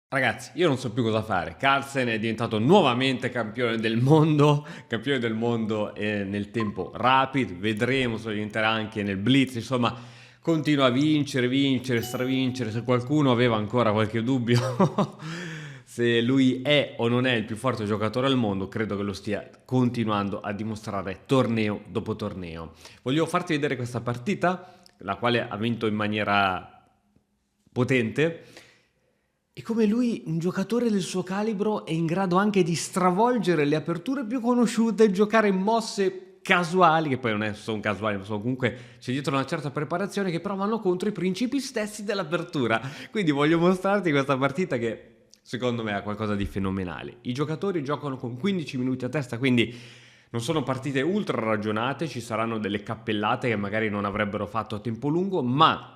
Ragazzi, io non so più cosa fare. Carlsen è diventato nuovamente campione del mondo nel tempo rapido, vedremo se diventerà anche nel blitz, insomma, continua a vincere, vincere, stravincere. Se qualcuno aveva ancora qualche dubbio se lui è o non è il più forte giocatore al mondo, credo che lo stia continuando a dimostrare torneo dopo torneo. Voglio farti vedere questa partita, la quale ha vinto in maniera potente. E come lui, un giocatore del suo calibro è in grado anche di stravolgere le aperture più conosciute, giocare in mosse casuali, che poi non sono casuali, ma sono comunque c'è dietro una certa preparazione che però vanno contro i principi stessi dell'apertura. Quindi voglio mostrarti questa partita che secondo me ha qualcosa di fenomenale. I giocatori giocano con 15 minuti a testa, quindi non sono partite ultra ragionate, ci saranno delle cappellate che magari non avrebbero fatto a tempo lungo, ma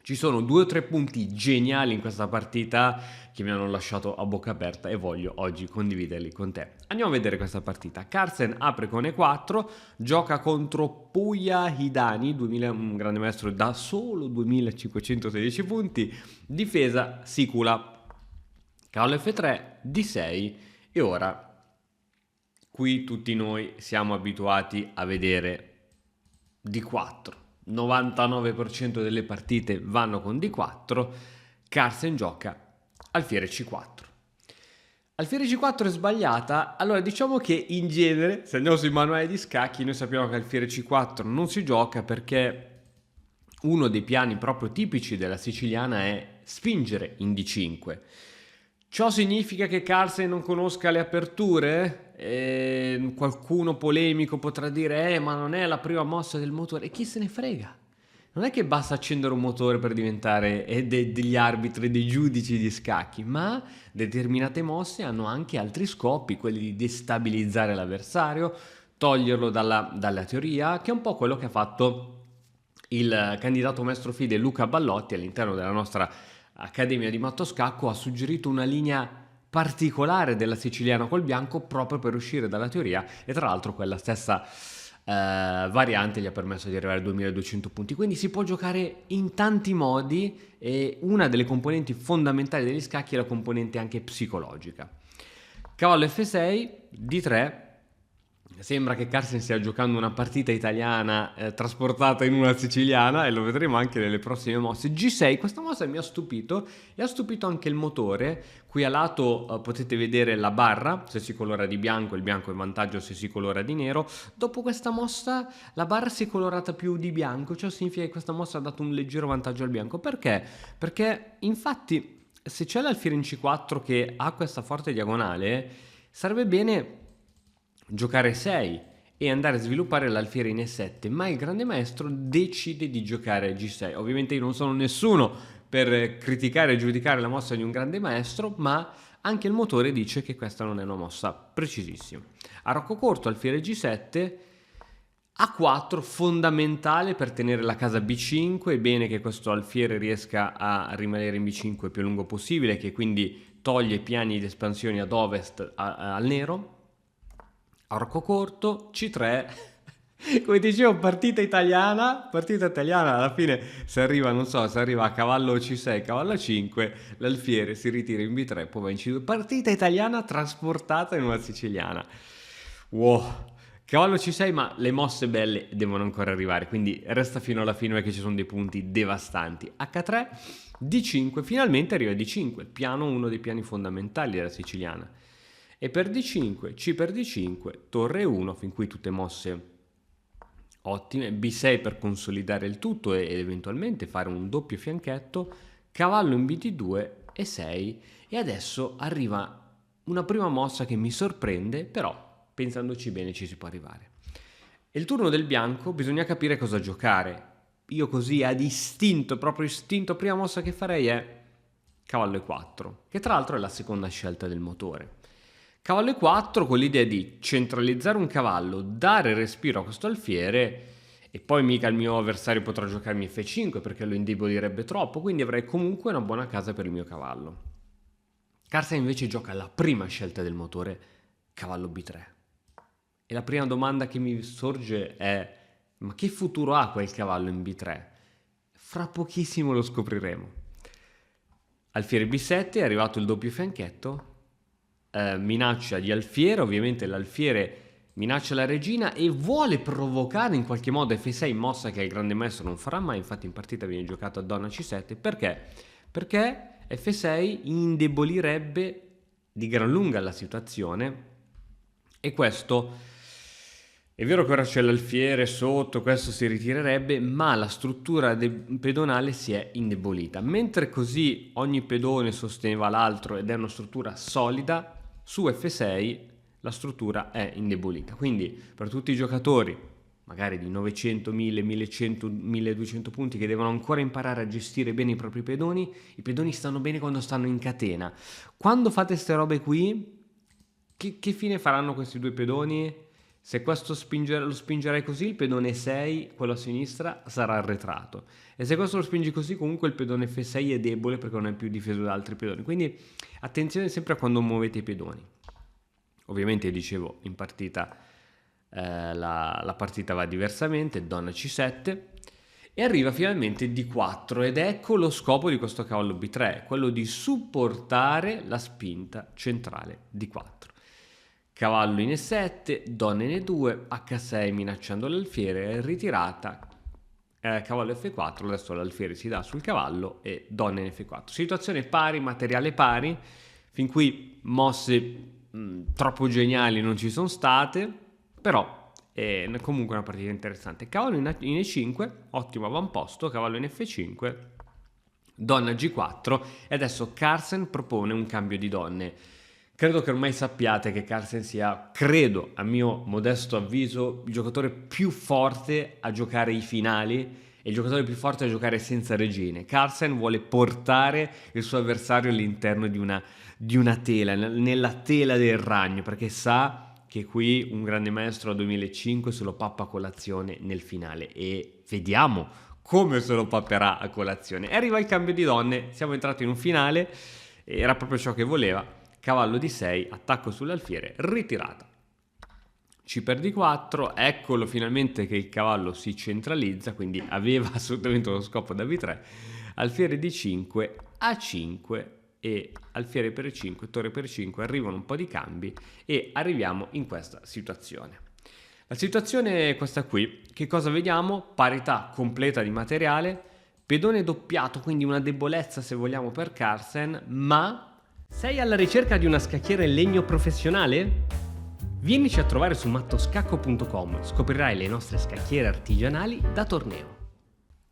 ci sono 2 o 3 punti geniali in questa partita che mi hanno lasciato a bocca aperta e voglio oggi condividerli con te. Andiamo a vedere questa partita. Carlsen apre con E4, gioca contro Puya Hidani, un grande maestro da solo 2516 punti, difesa sicula, cavallo F3, D6 e ora qui tutti noi siamo abituati a vedere D4. 99% delle partite vanno con D4, Carlsen gioca alfiere C4. Alfiere C4 è sbagliata, allora diciamo che in genere, se andiamo sui manuali di scacchi, noi sappiamo che alfiere C4 non si gioca perché uno dei piani proprio tipici della siciliana è spingere in D5. Ciò significa che Carlsen non conosca le aperture? Qualcuno polemico potrà dire ma non è la prima mossa del motore. E chi se ne frega? Non è che basta accendere un motore per diventare degli arbitri, dei giudici di scacchi, ma determinate mosse hanno anche altri scopi, quelli di destabilizzare l'avversario, toglierlo dalla teoria, che è un po' quello che ha fatto il candidato maestro fide Luca Ballotti all'interno della nostra Accademia di Matto Scacco. Ha suggerito una linea particolare della siciliana col bianco proprio per uscire dalla teoria e tra l'altro quella stessa variante gli ha permesso di arrivare a 2200 punti, quindi si può giocare in tanti modi e una delle componenti fondamentali degli scacchi è la componente anche psicologica. Cavallo F6, D3. Sembra che Carlsen stia giocando una partita italiana trasportata in una siciliana e lo vedremo anche nelle prossime mosse. G6, questa mossa mi ha stupito e ha stupito anche il motore. Qui a lato potete vedere la barra, se si colora di bianco, il bianco è in vantaggio se si colora di nero. Dopo questa mossa la barra si è colorata più di bianco, ciò significa che questa mossa ha dato un leggero vantaggio al bianco. Perché? Perché infatti se c'è l'alfiere in C4 che ha questa forte diagonale, sarebbe bene giocare 6 e andare a sviluppare l'alfiere in E7, ma il grande maestro decide di giocare G6. Ovviamente io non sono nessuno per criticare e giudicare la mossa di un grande maestro, ma anche il motore dice che questa non è una mossa precisissima. A rocco corto alfiere G7, A4 fondamentale per tenere la casa B5, è bene che questo alfiere riesca a rimanere in B5 il più a lungo possibile, che quindi toglie i piani di espansione ad ovest al nero. Arco corto, C3, come dicevo, partita italiana, alla fine si arriva, non so, si arriva a cavallo C6, cavallo A5, l'alfiere si ritira in B3, poi va in C2, partita italiana trasportata in una siciliana. Wow, cavallo C6, ma le mosse belle devono ancora arrivare, quindi resta fino alla fine perché ci sono dei punti devastanti. H3, D5, finalmente arriva D5, il piano, uno dei piani fondamentali della siciliana. E per D5, C per D5, torre 1, fin qui tutte mosse ottime, B6 per consolidare il tutto ed eventualmente fare un doppio fianchetto, cavallo in BD2 e 6 e adesso arriva una prima mossa che mi sorprende, però pensandoci bene ci si può arrivare. E il turno del bianco bisogna capire cosa giocare. Io così ad istinto, proprio istinto, prima mossa che farei è cavallo E4, che tra l'altro è la seconda scelta del motore. Cavallo E4 con l'idea di centralizzare un cavallo, dare respiro a questo alfiere e poi mica il mio avversario potrà giocarmi F5 perché lo indebolirebbe troppo, quindi avrei comunque una buona casa per il mio cavallo. Carlsen invece gioca la prima scelta del motore, cavallo B3. E la prima domanda che mi sorge è: ma che futuro ha quel cavallo in B3? Fra pochissimo lo scopriremo. alfiere B7, è arrivato il doppio fianchetto, minaccia di alfiere, ovviamente l'alfiere minaccia la regina e vuole provocare in qualche modo F6, mossa che il grande maestro non farà mai, infatti in partita viene giocato a donna C7, perché? Perché F6 indebolirebbe di gran lunga la situazione e questo... È vero che ora c'è l'alfiere sotto, questo si ritirerebbe, ma la struttura pedonale si è indebolita. Mentre così ogni pedone sosteneva l'altro ed è una struttura solida, su F6 la struttura è indebolita. Quindi per tutti i giocatori, magari di 900, 1000, 1100, 1200 punti, che devono ancora imparare a gestire bene i pedoni stanno bene quando stanno in catena. Quando fate ste robe qui, che fine faranno questi due pedoni? Se questo lo spingerai così, il pedone 6, quello a sinistra, sarà arretrato. E se questo lo spingi così, comunque il pedone F6 è debole perché non è più difeso da altri pedoni. Quindi attenzione sempre a quando muovete i pedoni. Ovviamente, dicevo, in partita la partita va diversamente, donna C7, e arriva finalmente D4, ed ecco lo scopo di questo cavallo B3, quello di supportare la spinta centrale D4. Cavallo in E7, donna in E2, H6 minacciando l'alfiere, ritirata, cavallo F4, adesso l'alfiere si dà sul cavallo e donna in F4. Situazione pari, materiale pari, fin qui mosse troppo geniali non ci sono state, però è comunque una partita interessante. Cavallo in E5, ottimo avamposto, cavallo in F5, donna G4 e adesso Carlsen propone un cambio di donne. Credo che ormai sappiate che Carlsen sia, credo, a mio modesto avviso, il giocatore più forte a giocare i finali e il giocatore più forte a giocare senza regine. Carlsen vuole portare il suo avversario all'interno di una tela, nella tela del ragno, perché sa che qui un grande maestro a 2005 se lo pappa a colazione nel finale e vediamo come se lo papperà a colazione. E arriva il cambio di donne, siamo entrati in un finale, era proprio ciò che voleva. Cavallo D6, attacco sull'alfiere, ritirata. C per D4, eccolo finalmente che il cavallo si centralizza, quindi aveva assolutamente lo scopo da B3. Alfiere D5, A5 e alfiere per E5, torre per E5, arrivano un po' di cambi e arriviamo in questa situazione. La situazione è questa qui, che cosa vediamo? Parità completa di materiale, pedone doppiato, quindi una debolezza se vogliamo per Carlsen, ma... Sei alla ricerca di una scacchiera in legno professionale? Vienici a trovare su mattoscacco.com, scoprirai le nostre scacchiere artigianali da torneo.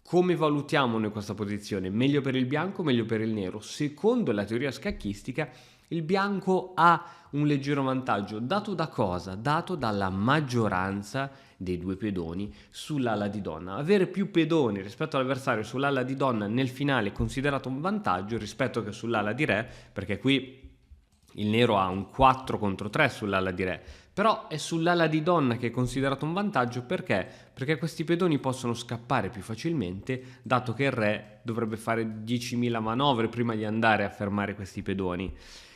Come valutiamo noi questa posizione? Meglio per il bianco o meglio per il nero? Secondo la teoria scacchistica, il bianco ha un leggero vantaggio, dato da cosa? Dato dalla maggioranza dei due pedoni sull'ala di donna. Avere più pedoni rispetto all'avversario sull'ala di donna nel finale è considerato un vantaggio rispetto che sull'ala di re, perché qui il nero ha un 4 contro 3 sull'ala di re, però è sull'ala di donna che è considerato un vantaggio perché? Perché questi pedoni possono scappare più facilmente, dato che il re dovrebbe fare 10.000 manovre prima di andare a fermare questi pedoni.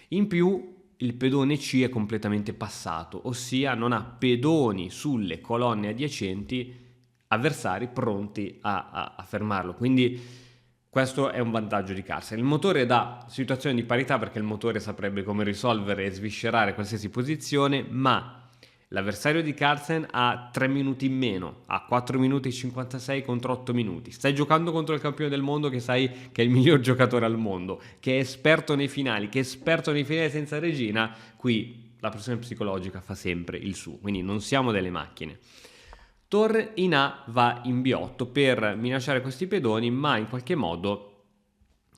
In più il pedone C è completamente passato, ossia non ha pedoni sulle colonne adiacenti avversari pronti a fermarlo, quindi questo è un vantaggio di Carlsen. Il motore dà situazione di parità perché il motore saprebbe come risolvere e sviscerare qualsiasi posizione, ma l'avversario di Carlsen ha 3 minuti in meno, ha 4 minuti e 56 contro 8 minuti. Stai giocando contro il campione del mondo che sai che è il miglior giocatore al mondo, che è esperto nei finali, che è esperto nei finali senza regina. Qui la pressione psicologica fa sempre il suo, quindi non siamo delle macchine. Torre in A va in B8 per minacciare questi pedoni, ma in qualche modo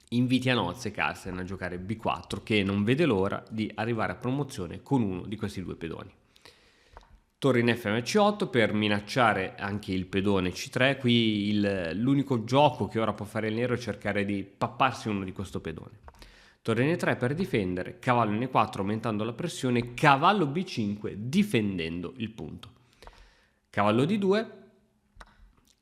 inviti a nozze Carlsen a giocare B4, che non vede l'ora di arrivare a promozione con uno di questi due pedoni. Torre in F C8 per minacciare anche il pedone C3. Qui l'unico gioco che ora può fare il nero è cercare di papparsi uno di questo pedone. Torre in E3 per difendere, cavallo in E4 aumentando la pressione, cavallo B5 difendendo il punto. Cavallo D2,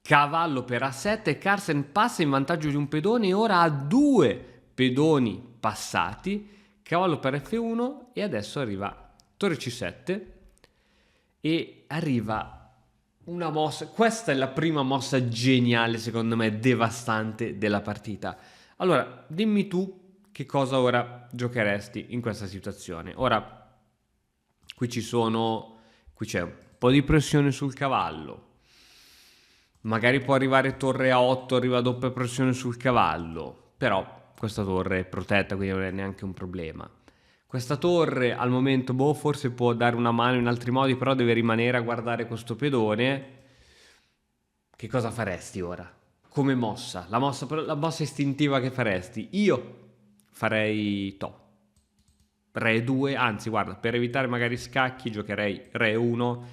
cavallo per A7, Carlsen passa in vantaggio di un pedone e ora ha 2 pedoni passati, cavallo per F1 e adesso arriva torre C7 e arriva una mossa, questa è la prima mossa geniale secondo me, devastante della partita. Allora, dimmi tu che cosa ora giocheresti in questa situazione? Ora, qui c'è un po' di pressione sul cavallo, magari può arrivare torre a 8, arriva a doppia pressione sul cavallo, però questa torre è protetta, quindi non è neanche un problema. Questa torre al momento, forse può dare una mano in altri modi, però deve rimanere a guardare questo pedone. Che cosa faresti ora? Come mossa? La mossa istintiva che faresti? Io farei Re 2, anzi guarda, per evitare magari scacchi giocherei Re 1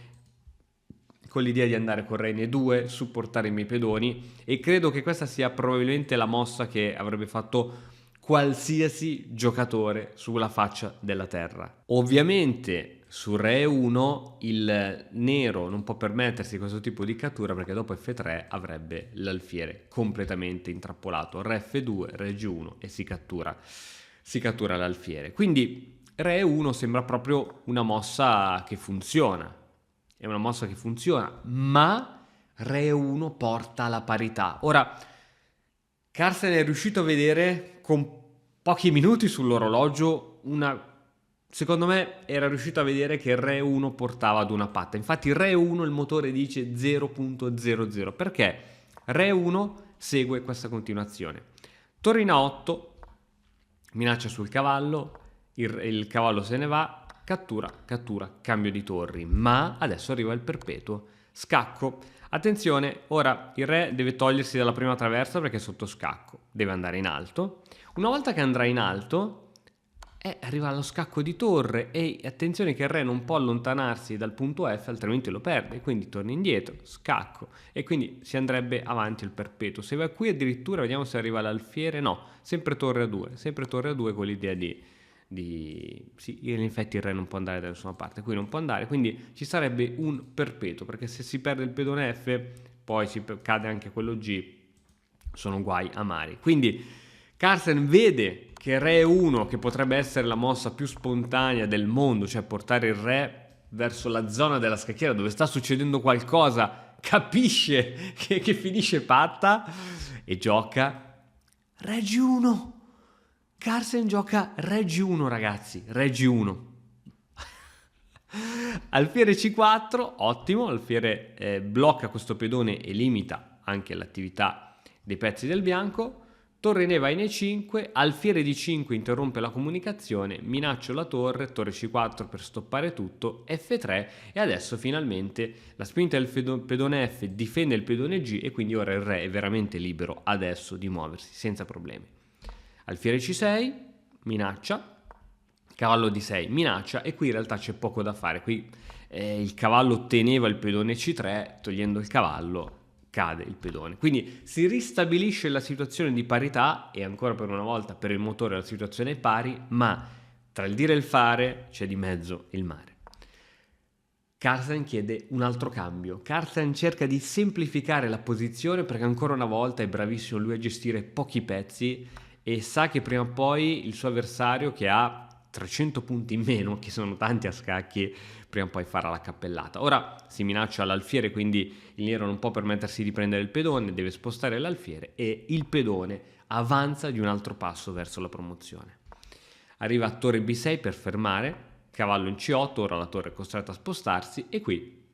con l'idea di andare con Re in 2, supportare i miei pedoni, e credo che questa sia probabilmente la mossa che avrebbe fatto qualsiasi giocatore sulla faccia della terra. Ovviamente su Re 1 il nero non può permettersi questo tipo di cattura, perché dopo F3 avrebbe l'alfiere completamente intrappolato. Re F2, Re G1 e si cattura l'alfiere. Quindi Re 1 sembra proprio una mossa che funziona. È una mossa che funziona, ma Re 1 porta alla parità. Ora, Carlsen è riuscito a vedere con pochi minuti sull'orologio secondo me era riuscito a vedere che Re 1 portava ad una patta. Infatti Re 1 il motore dice 0.00, perché Re 1 segue questa continuazione. Torre in A8, minaccia sul cavallo, il cavallo se ne va, cattura, cambio di torri, ma adesso arriva il perpetuo, scacco. Attenzione, ora il re deve togliersi dalla prima traversa perché è sotto scacco, deve andare in alto. Una volta che andrà in alto, arriva allo scacco di torre, e attenzione che il re non può allontanarsi dal punto F, altrimenti lo perde, quindi torna indietro, scacco, e quindi si andrebbe avanti il perpetuo. Se va qui addirittura, vediamo se arriva l'alfiere, no, sempre torre a 2 con l'idea sì, in effetti il re non può andare da nessuna parte, qui non può andare, quindi ci sarebbe un perpetuo, perché se si perde il pedone F poi cade anche quello G, sono guai amari. Quindi Carlsen vede che Re 1, che potrebbe essere la mossa più spontanea del mondo, cioè portare il re verso la zona della scacchiera dove sta succedendo qualcosa, capisce che finisce patta e gioca Re G1. Carlsen gioca Re G1, ragazzi, Re G1. Alfiere C4, ottimo, alfiere blocca questo pedone e limita anche l'attività dei pezzi del bianco. Torre ne va in E5, alfiere D5 interrompe la comunicazione, minaccio la torre, torre C4 per stoppare tutto, F3, e adesso finalmente la spinta del pedone F difende il pedone G, e quindi ora il re è veramente libero adesso di muoversi senza problemi. Alfiere C6, minaccia, cavallo D6, minaccia, e qui in realtà c'è poco da fare. Qui il cavallo teneva il pedone C3, togliendo il cavallo cade il pedone. Quindi si ristabilisce la situazione di parità, e ancora per una volta per il motore la situazione è pari, ma tra il dire e il fare c'è di mezzo il mare. Carlsen chiede un altro cambio. Carlsen cerca di semplificare la posizione, perché ancora una volta è bravissimo lui a gestire pochi pezzi e sa che prima o poi il suo avversario, che ha 300 punti in meno, che sono tanti a scacchi, prima o poi farà la cappellata. Ora si minaccia l'alfiere, quindi il nero non può permettersi di prendere il pedone, deve spostare l'alfiere, e il pedone avanza di un altro passo verso la promozione. Arriva a torre B6 per fermare, cavallo in C8, ora la torre è costretta a spostarsi, e qui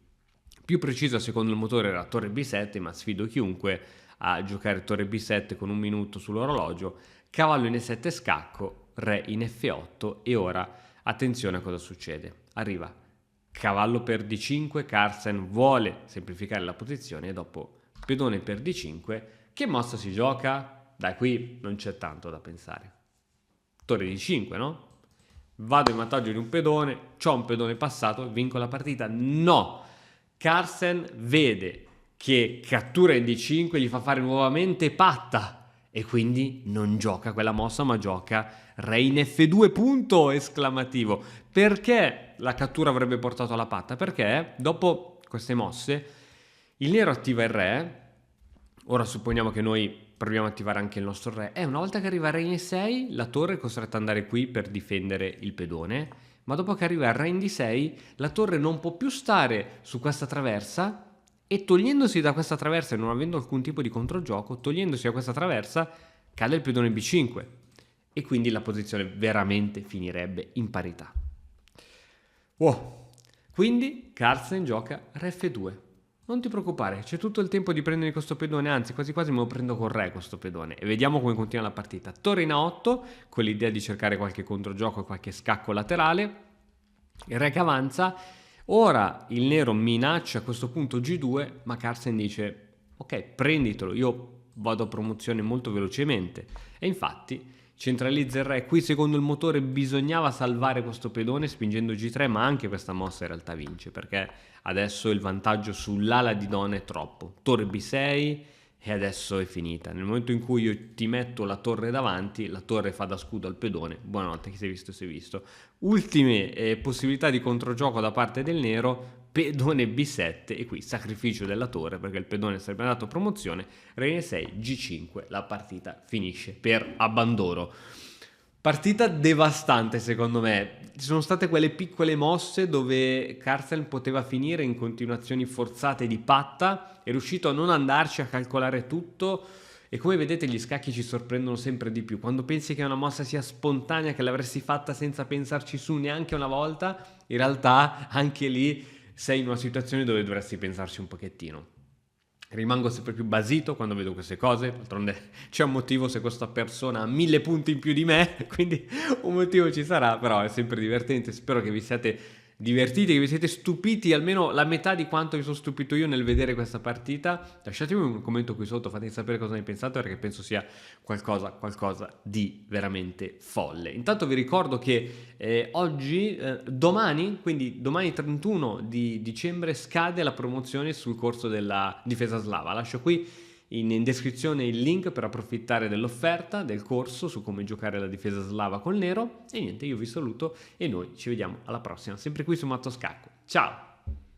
più preciso secondo il motore era torre B7, ma sfido chiunque a giocare torre B7 con un minuto sull'orologio. Cavallo in E7 scacco, re in F8, e ora attenzione a cosa succede. Arriva cavallo per D5, Carlsen vuole semplificare la posizione, e dopo pedone per D5, che mossa si gioca? Dai, qui non c'è tanto da pensare. Torre D5, no? Vado in vantaggio di un pedone, c'ho un pedone passato, vinco la partita? No! Carlsen vede che cattura in D5 gli fa fare nuovamente patta, e quindi non gioca quella mossa, ma gioca re in F2 punto esclamativo. Perché la cattura avrebbe portato alla patta? Perché dopo queste mosse il nero attiva il re. Ora supponiamo che noi proviamo a attivare anche il nostro re, e una volta che arriva re in E6 la torre è costretta ad andare qui per difendere il pedone, ma dopo che arriva il re in D6 la torre non può più stare su questa traversa, e togliendosi da questa traversa e non avendo alcun tipo di controgioco, togliendosi da questa traversa cade il pedone B5, e quindi la posizione veramente finirebbe in parità. Wow. Quindi Carlsen gioca re F2. Non ti preoccupare, c'è tutto il tempo di prendere questo pedone, anzi quasi quasi me lo prendo con re questo pedone e vediamo come continua la partita. Torre in A8 con l'idea di cercare qualche controgioco e qualche scacco laterale, il re che avanza, ora il nero minaccia a questo punto G2 ma Carlsen dice ok prenditelo, io vado a promozione molto velocemente e infatti centralizza il re. Qui secondo il motore bisognava salvare questo pedone spingendo G3 ma anche questa mossa in realtà vince perché adesso il vantaggio sull'ala di donna è troppo. Torre B6 e adesso è finita. Nel momento in cui io ti metto la torre davanti, la torre fa da scudo al pedone. Buonanotte, chi si è visto si è visto. Ultime possibilità di controgioco da parte del nero, pedone B7 e qui sacrificio della torre perché il pedone sarebbe andato a promozione, re 6, G5, la partita finisce per abbandono. Partita devastante secondo me, ci sono state quelle piccole mosse dove Carlsen poteva finire in continuazioni forzate di patta, è riuscito a non andarci a calcolare tutto e come vedete gli scacchi ci sorprendono sempre di più, quando pensi che una mossa sia spontanea, che l'avresti fatta senza pensarci su neanche una volta, in realtà anche lì sei in una situazione dove dovresti pensarci un pochettino. Rimango sempre più basito quando vedo queste cose, d'altronde c'è un motivo se questa persona ha 1000 punti in più di me, quindi un motivo ci sarà, però è sempre divertente, spero che vi siate divertiti, che vi siete stupiti almeno la metà di quanto mi sono stupito io nel vedere questa partita. Lasciatemi un commento qui sotto, fatemi sapere cosa ne pensate perché penso sia qualcosa di veramente folle. Intanto vi ricordo che domani, quindi domani 31 di dicembre scade la promozione sul corso della difesa slava. Lascio qui in descrizione il link per approfittare dell'offerta del corso su come giocare la difesa slava col nero e niente, io vi saluto e noi ci vediamo alla prossima, sempre qui su Matto Scacco. Ciao!